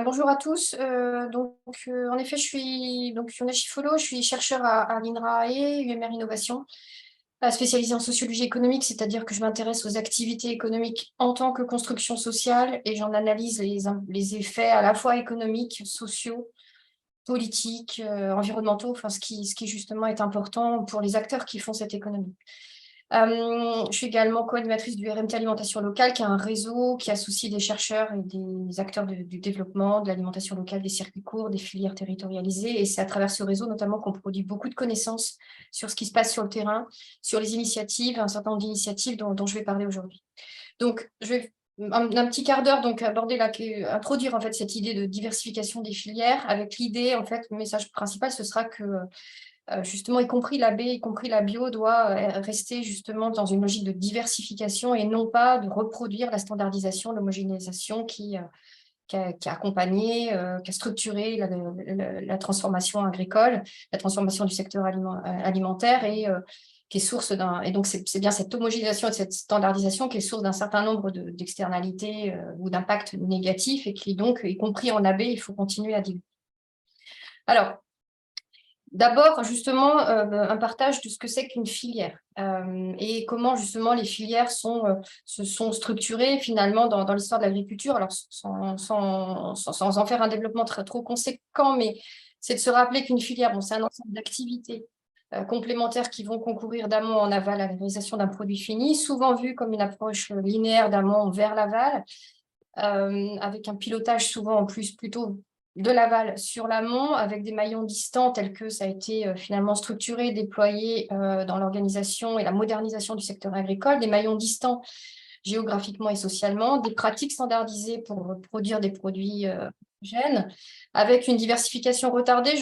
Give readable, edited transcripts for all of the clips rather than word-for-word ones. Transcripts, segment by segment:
Bonjour à tous. En effet, je suis Fiona Chifolo, je suis chercheure à l'INRAE, UMR Innovation, spécialisée en sociologie économique, c'est-à-dire que je m'intéresse aux activités économiques en tant que construction sociale et j'en analyse les effets à la fois économiques, sociaux, politiques, environnementaux, enfin ce qui justement est important pour les acteurs qui font cette économie. Je suis également co-animatrice du RMT Alimentation Locale, qui est un réseau qui associe des chercheurs et des acteurs du développement, de l'alimentation locale, des circuits courts, des filières territorialisées. Et c'est à travers ce réseau notamment qu'on produit beaucoup de connaissances sur ce qui se passe sur le terrain, sur les initiatives, un certain nombre d'initiatives dont je vais parler aujourd'hui. Donc, je vais un petit quart d'heure donc introduire en fait cette idée de diversification des filières avec l'idée, en fait, le message principal, ce sera que justement, y compris la baie, y compris la bio, doit rester justement dans une logique de diversification et non pas de reproduire la standardisation, l'homogénéisation qui a accompagné, qui a structuré la transformation agricole, la transformation du secteur alimentaire et qui est source et donc c'est bien cette homogénéisation et cette standardisation qui est source d'un certain nombre d'externalités ou d'impacts négatifs et qui donc, y compris en AB, il faut continuer à diluer. Alors, d'abord, justement, un partage de ce que c'est qu'une filière et comment, justement, les filières se sont structurées, finalement, dans l'histoire de l'agriculture. Alors, sans en faire un développement trop conséquent, mais c'est de se rappeler qu'une filière, bon, c'est un ensemble d'activités complémentaires qui vont concourir d'amont en aval à la réalisation d'un produit fini, souvent vu comme une approche linéaire d'amont vers l'aval, avec un pilotage souvent en plus plutôt de l'aval sur l'amont, avec des maillons distants tels que ça a été finalement structuré, déployé dans l'organisation et la modernisation du secteur agricole, des maillons distants géographiquement et socialement, des pratiques standardisées pour produire des produits homogènes, avec une diversification retardée.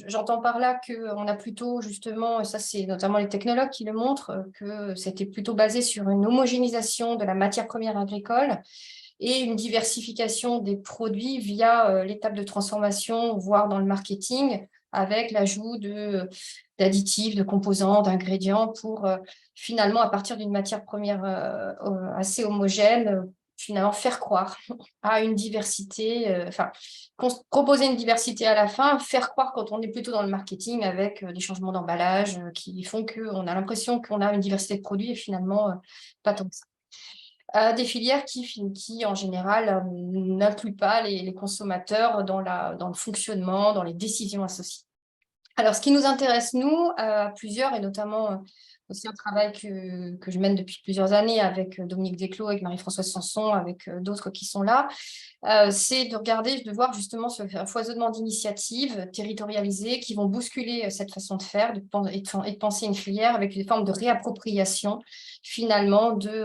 J'entends par là qu'on a plutôt justement, et ça c'est notamment les technologues qui le montrent, que c'était plutôt basé sur une homogénéisation de la matière première agricole et une diversification des produits via l'étape de transformation, voire dans le marketing, avec l'ajout d'additifs, de composants, d'ingrédients pour finalement, à partir d'une matière première assez homogène, finalement faire croire à une diversité, proposer une diversité à la fin, faire croire quand on est plutôt dans le marketing avec des changements d'emballage qui font qu'on a l'impression qu'on a une diversité de produits et finalement pas tant que ça. Des filières qui en général, n'incluent pas les consommateurs dans le fonctionnement, dans les décisions associées. Alors, ce qui nous intéresse, nous, à plusieurs, et notamment aussi un travail que je mène depuis plusieurs années avec Dominique Desclos, avec Marie-Françoise Sanson, avec d'autres qui sont là, c'est de regarder, de voir justement ce foisonnement d'initiatives territorialisées qui vont bousculer cette façon de faire et de penser une filière avec des formes de réappropriation finalement de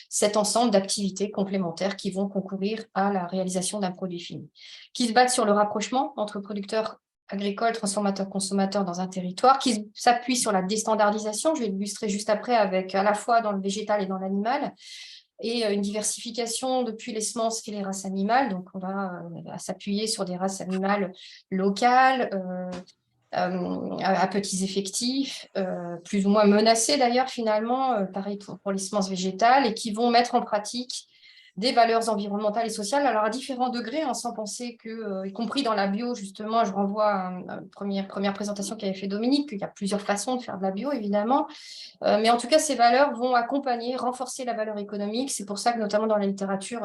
cet ensemble d'activités complémentaires qui vont concourir à la réalisation d'un produit fini, qui se battent sur le rapprochement entre producteurs agricoles, transformateurs, consommateurs dans un territoire, qui s'appuient sur la déstandardisation, je vais l'illustrer juste après, avec à la fois dans le végétal et dans l'animal, et une diversification depuis les semences et les races animales. Donc, on va s'appuyer sur des races animales locales, à petits effectifs, plus ou moins menacées d'ailleurs finalement, pareil pour les semences végétales, et qui vont mettre en pratique des valeurs environnementales et sociales, alors à différents degrés, sans penser que, y compris dans la bio, justement, je renvoie à une première présentation qu'avait fait Dominique, qu'il y a plusieurs façons de faire de la bio, évidemment, mais en tout cas, ces valeurs vont accompagner, renforcer la valeur économique. C'est pour ça que, notamment dans la littérature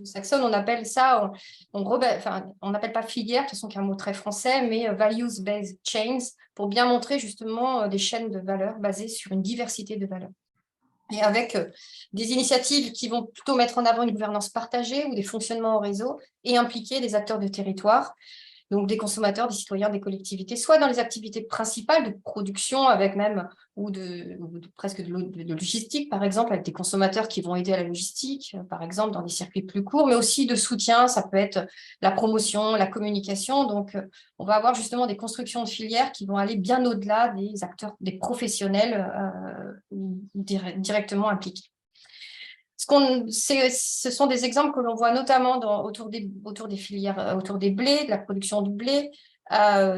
saxonne, on appelle ça, on n'appelle pas filière, de toute façon, qui est un mot très français, mais values-based chains, pour bien montrer justement des chaînes de valeurs basées sur une diversité de valeurs. Et avec des initiatives qui vont plutôt mettre en avant une gouvernance partagée ou des fonctionnements en réseau et impliquer des acteurs de territoire, donc des consommateurs, des citoyens, des collectivités, soit dans les activités principales de production avec même, ou presque de logistique, par exemple, avec des consommateurs qui vont aider à la logistique, par exemple, dans des circuits plus courts, mais aussi de soutien, ça peut être la promotion, la communication. Donc, on va avoir justement des constructions de filières qui vont aller bien au-delà des acteurs, des professionnels directement impliqués. Ce sont des exemples que l'on voit notamment autour des filières, autour des blés, de la production du blé,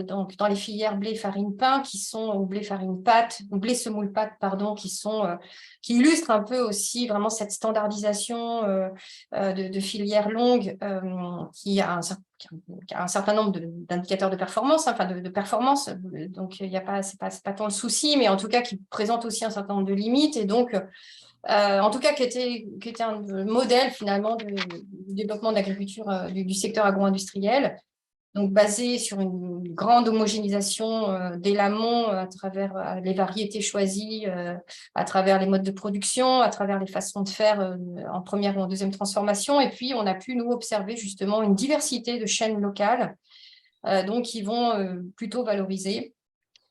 donc dans les filières blé, farine, pain, qui sont ou blé, farine, pâte, ou blé, semoule, pâte, pardon, qui illustrent un peu aussi vraiment cette standardisation de filières longues qui a un certain nombre d'indicateurs de performance, enfin de performance. Donc il y a pas, c'est pas tant le souci, mais en tout cas qui présente aussi un certain nombre de limites et donc en tout cas qui était un modèle finalement du développement de l'agriculture du secteur agro-industriel. Donc, basé sur une grande homogénéisation dès l'amont à travers les variétés choisies, à travers les modes de production, à travers les façons de faire en première ou en deuxième transformation. Et puis, on a pu, nous, observer justement une diversité de chaînes locales donc, qui vont plutôt valoriser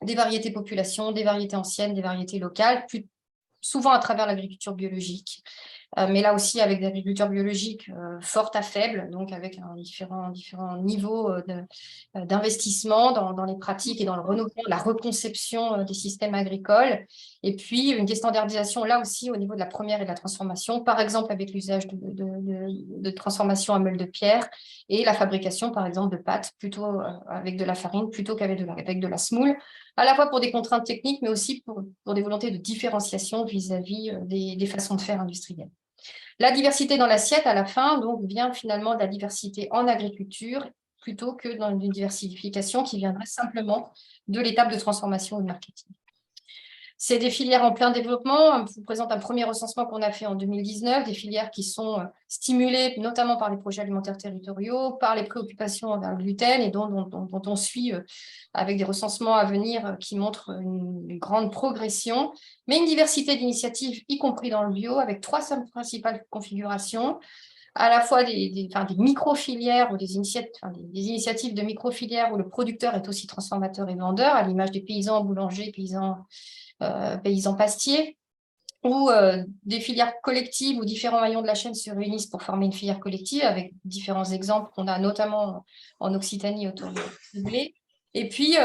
des variétés population, des variétés anciennes, des variétés locales, souvent à travers l'agriculture biologique. Mais là aussi avec des agricultures biologiques fortes à faibles, donc avec différents niveaux d'investissement dans les pratiques et dans le renouvellement, la reconception des systèmes agricoles. Et puis une standardisation là aussi au niveau de la première et de la transformation, par exemple avec l'usage de transformation à meule de pierre et la fabrication par exemple de pâtes plutôt avec de la farine plutôt qu'avec de la semoule, à la fois pour des contraintes techniques, mais aussi pour des volontés de différenciation vis-à-vis des façons de faire industrielles. La diversité dans l'assiette, à la fin, donc, vient finalement de la diversité en agriculture plutôt que dans une diversification qui viendrait simplement de l'étape de transformation ou de marketing. C'est des filières en plein développement. Je vous présente un premier recensement qu'on a fait en 2019, des filières qui sont stimulées notamment par les projets alimentaires territoriaux, par les préoccupations envers le gluten et dont on suit avec des recensements à venir qui montrent une grande progression, mais une diversité d'initiatives, y compris dans le bio, avec trois principales configurations, à la fois des micro-filières ou des initiatives de micro-filières où le producteur est aussi transformateur et vendeur, à l'image des paysans boulangers, paysans pastiers, où des filières collectives ou différents maillons de la chaîne se réunissent pour former une filière collective, avec différents exemples qu'on a notamment en Occitanie autour du blé. Et puis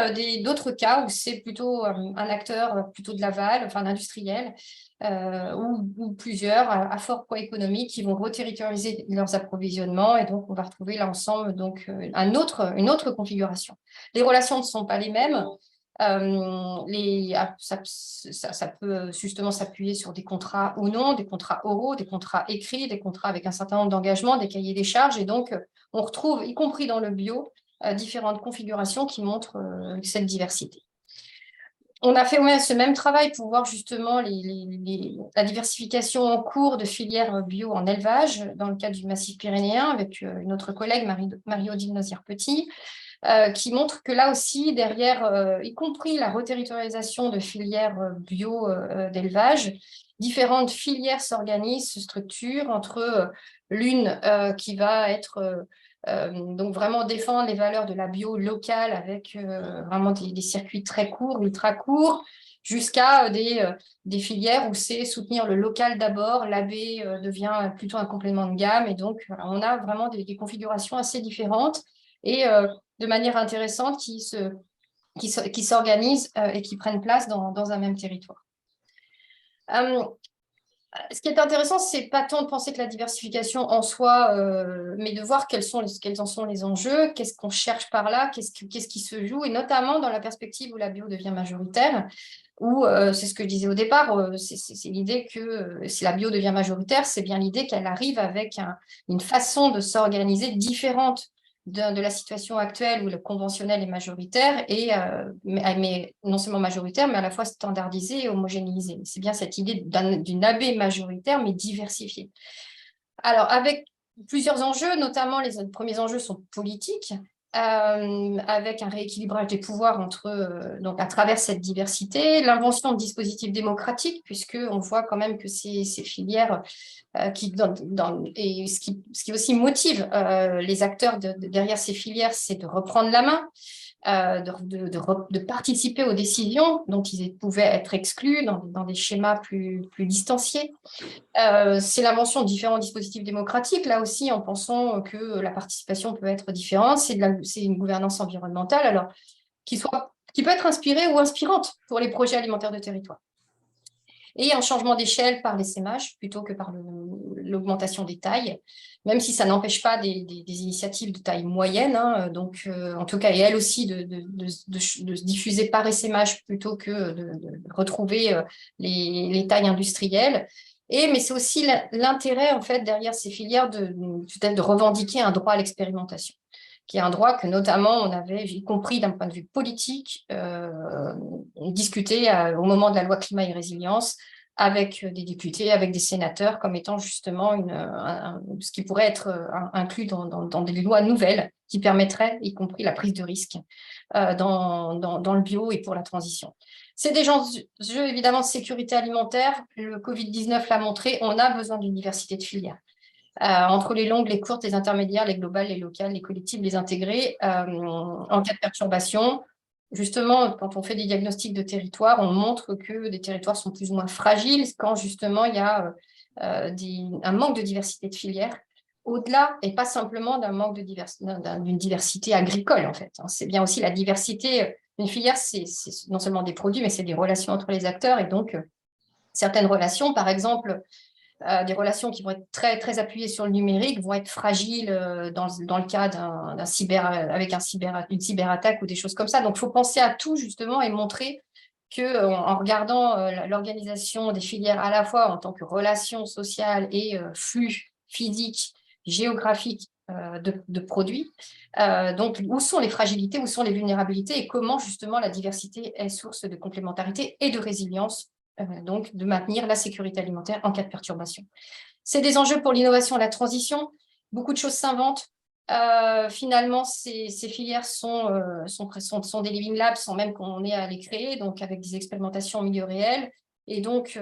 d'autres cas où c'est plutôt un acteur plutôt de l'aval, enfin d'industriel, ou plusieurs à fort poids économique qui vont reterritorialiser leurs approvisionnements. Et donc, on va retrouver là ensemble donc, une autre configuration. Les relations ne sont pas les mêmes. Ça peut justement s'appuyer sur des contrats ou non, des contrats oraux, des contrats écrits, des contrats avec un certain nombre d'engagements, des cahiers des charges. Et donc, on retrouve, y compris dans le bio, différentes configurations qui montrent cette diversité. On a fait ce même travail pour voir justement la diversification en cours de filières bio en élevage dans le cadre du massif pyrénéen avec une autre collègue, Marie-Odile Nozière-Petit, qui montre que là aussi, derrière, y compris la reterritorialisation de filières bio d'élevage, différentes filières s'organisent, se structurent entre l'une qui va être donc vraiment défendre les valeurs de la bio locale avec vraiment des circuits très courts, ultra courts, jusqu'à des filières où c'est soutenir le local d'abord, l'AB devient plutôt un complément de gamme, et donc on a vraiment des configurations assez différentes et de manière intéressante qui s'organisent et qui prennent place dans un même territoire. Ce qui est intéressant, ce n'est pas tant de penser que la diversification en soi, mais de voir quels en sont les enjeux, qu'est-ce qu'on cherche par là, qu'est-ce qui se joue, et notamment dans la perspective où la bio devient majoritaire, où c'est ce que je disais au départ, c'est l'idée que si la bio devient majoritaire, c'est bien l'idée qu'elle arrive avec une façon de s'organiser différente de la situation actuelle où le conventionnel est majoritaire, mais non seulement majoritaire, mais à la fois standardisé et homogénéisé. C'est bien cette idée d'une AB majoritaire, mais diversifiée. Alors, avec plusieurs enjeux, notamment les premiers enjeux sont politiques, avec un rééquilibrage des pouvoirs donc à travers cette diversité, l'invention de dispositifs démocratiques, puisqu'on voit quand même que ces filières et ce qui aussi motive les acteurs derrière ces filières, c'est de reprendre la main, de participer aux décisions dont ils pouvaient être exclus dans des schémas plus distanciés. C'est l'invention de différents dispositifs démocratiques, là aussi en pensant que la participation peut être différente, c'est une gouvernance environnementale, alors qui peut être inspirée ou inspirante pour les projets alimentaires de territoire. et un changement d'échelle par l'essaimage plutôt que par l'augmentation des tailles, même si ça n'empêche pas des initiatives de taille moyenne, hein, donc en tout cas, et elles aussi de se diffuser par essaimage plutôt que de retrouver les tailles industrielles. Mais c'est aussi l'intérêt, en fait, derrière ces filières peut-être de revendiquer un droit à l'expérimentation, qui est un droit que notamment on avait, y compris d'un point de vue politique, discuté au moment de la loi climat et résilience avec des députés, avec des sénateurs, comme étant justement ce qui pourrait être inclus dans des lois nouvelles qui permettraient, y compris la prise de risque dans le bio et pour la transition. C'est des enjeux évidemment de sécurité alimentaire. Le Covid-19 l'a montré, on a besoin d'une diversité de filières. Entre les longues, les courtes, les intermédiaires, les globales, les locales, les collectives, les intégrées, en cas de perturbation. Justement, quand on fait des diagnostics de territoire, on montre que des territoires sont plus ou moins fragiles quand justement il y a un manque de diversité de filières, au-delà, et pas simplement d'un manque d'une diversité agricole, en fait. C'est bien aussi la diversité. Une filière, c'est non seulement des produits, mais c'est des relations entre les acteurs, et donc certaines relations, par exemple, des relations qui vont être très, très appuyées sur le numérique vont être fragiles dans le cas une cyberattaque ou des choses comme ça. Donc, il faut penser à tout, justement, et montrer qu'en regardant l'organisation des filières à la fois en tant que relation sociale et flux physique, géographique de produits, donc où sont les fragilités, où sont les vulnérabilités et comment, justement, la diversité est source de complémentarité et de résilience, donc de maintenir la sécurité alimentaire en cas de perturbation. C'est des enjeux pour l'innovation et la transition. Beaucoup de choses s'inventent. Finalement, ces filières sont des living labs sans même qu'on ait à les créer, donc avec des expérimentations en milieu réel. Et donc,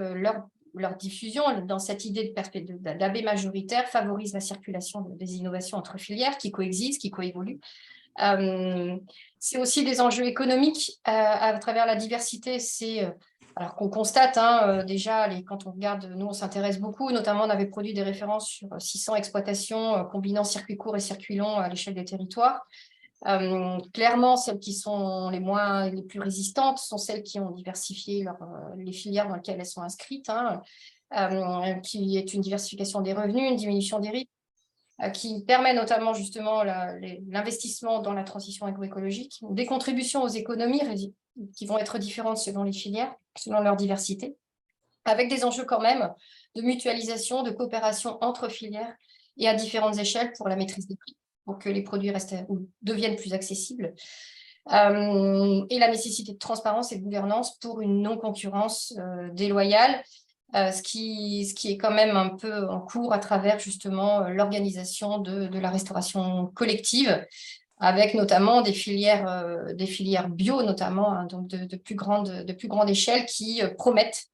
leur diffusion dans cette idée d'AB majoritaire favorise la circulation des innovations entre filières qui coexistent, qui coévoluent. C'est aussi des enjeux économiques à travers la diversité. Alors qu'on constate déjà, quand on regarde, nous on s'intéresse beaucoup, notamment on avait produit des références sur 600 exploitations combinant circuits courts et circuits longs à l'échelle des territoires. Clairement, celles qui sont les plus résistantes sont celles qui ont diversifié les filières dans lesquelles elles sont inscrites, qui est une diversification des revenus, une diminution des risques, qui permet notamment justement l'investissement dans la transition agroécologique, des contributions aux économies qui vont être différentes selon les filières, selon leur diversité, avec des enjeux quand même de mutualisation, de coopération entre filières et à différentes échelles pour la maîtrise des prix, pour que les produits deviennent plus accessibles, et la nécessité de transparence et de gouvernance pour une non-concurrence déloyale, ce qui est quand même un peu en cours à travers justement l'organisation de la restauration collective, avec notamment des filières bio, notamment, donc de plus grande échelle, qui promettent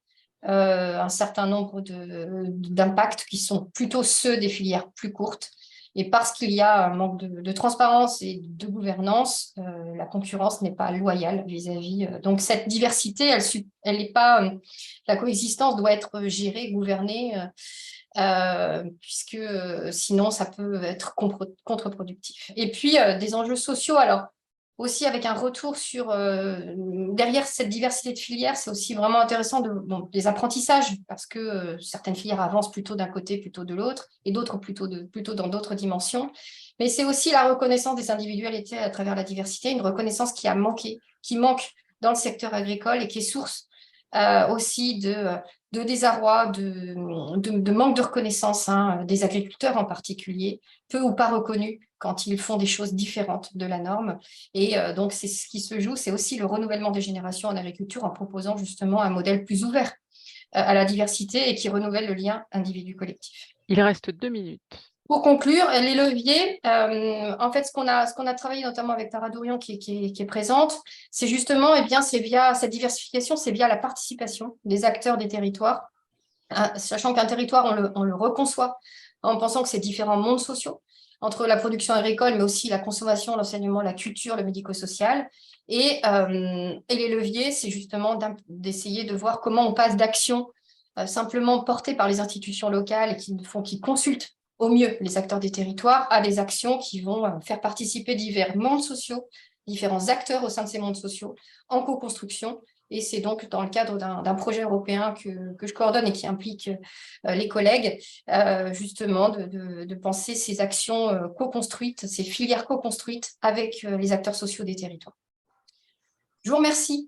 un certain nombre d'impacts qui sont plutôt ceux des filières plus courtes. Et parce qu'il y a un manque de transparence et de gouvernance, la concurrence n'est pas loyale vis-à-vis. Donc cette diversité, elle n'est pas. La coexistence doit être gérée, gouvernée, puisque sinon ça peut être contre-productif. Et puis des enjeux sociaux. Alors aussi avec un retour sur derrière cette diversité de filières, c'est aussi vraiment intéressant des apprentissages, parce que certaines filières avancent plutôt d'un côté, plutôt de l'autre, et d'autres plutôt dans d'autres dimensions. Mais c'est aussi la reconnaissance des individualités à travers la diversité, une reconnaissance qui manque dans le secteur agricole et qui est source aussi de désarroi, de manque de reconnaissance, des agriculteurs en particulier, peu ou pas reconnus quand ils font des choses différentes de la norme. Et donc, c'est ce qui se joue, c'est aussi le renouvellement des générations en agriculture en proposant justement un modèle plus ouvert à la diversité et qui renouvelle le lien individu-collectif. Il reste 2 minutes. Pour conclure, les leviers, en fait, ce qu'on a travaillé notamment avec Tara Dourian qui est présente, c'est justement, c'est via cette diversification, c'est via la participation des acteurs des territoires, sachant qu'un territoire, on le reconçoit en pensant que c'est différents mondes sociaux, entre la production agricole, mais aussi la consommation, l'enseignement, la culture, le médico-social. Et les leviers, c'est justement d'essayer de voir comment on passe d'actions simplement portées par les institutions locales et qui consultent au mieux les acteurs des territoires, à des actions qui vont faire participer divers mondes sociaux, différents acteurs au sein de ces mondes sociaux, en co-construction, Et c'est donc dans le cadre d'un projet européen que je coordonne et qui implique les collègues, justement, de penser ces actions co-construites, ces filières co-construites avec les acteurs sociaux des territoires. Je vous remercie.